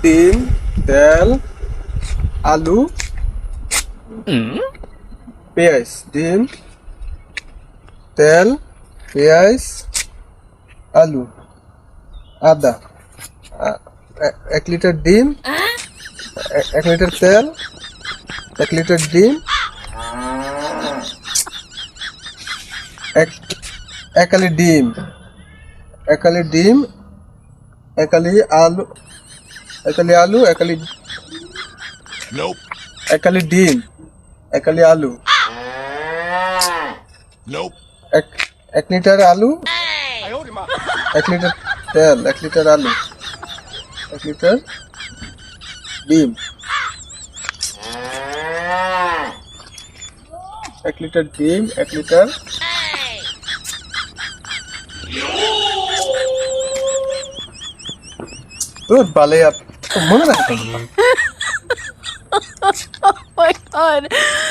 ডিম, তেল, আলু, পেঁয়াজ। ডিম, তেল, পেঁয়াজ, আলু, আদা। 1 লিটার ডিম, 1 লিটার তেল, 1 লিটার ডিম, একালি ডিম, একালি ডিম, একালি আলু, একালি আলু, Nope. একালি ডিম, একালি আলু, Nope. 1 লিটার আলু, 1 লিটার তেল, 1 লিটার আলু, 1 লিটার ডিম, 1 লিটার ডিম, 1 লিটার তোর বালে মনে রাখতে Oh my god.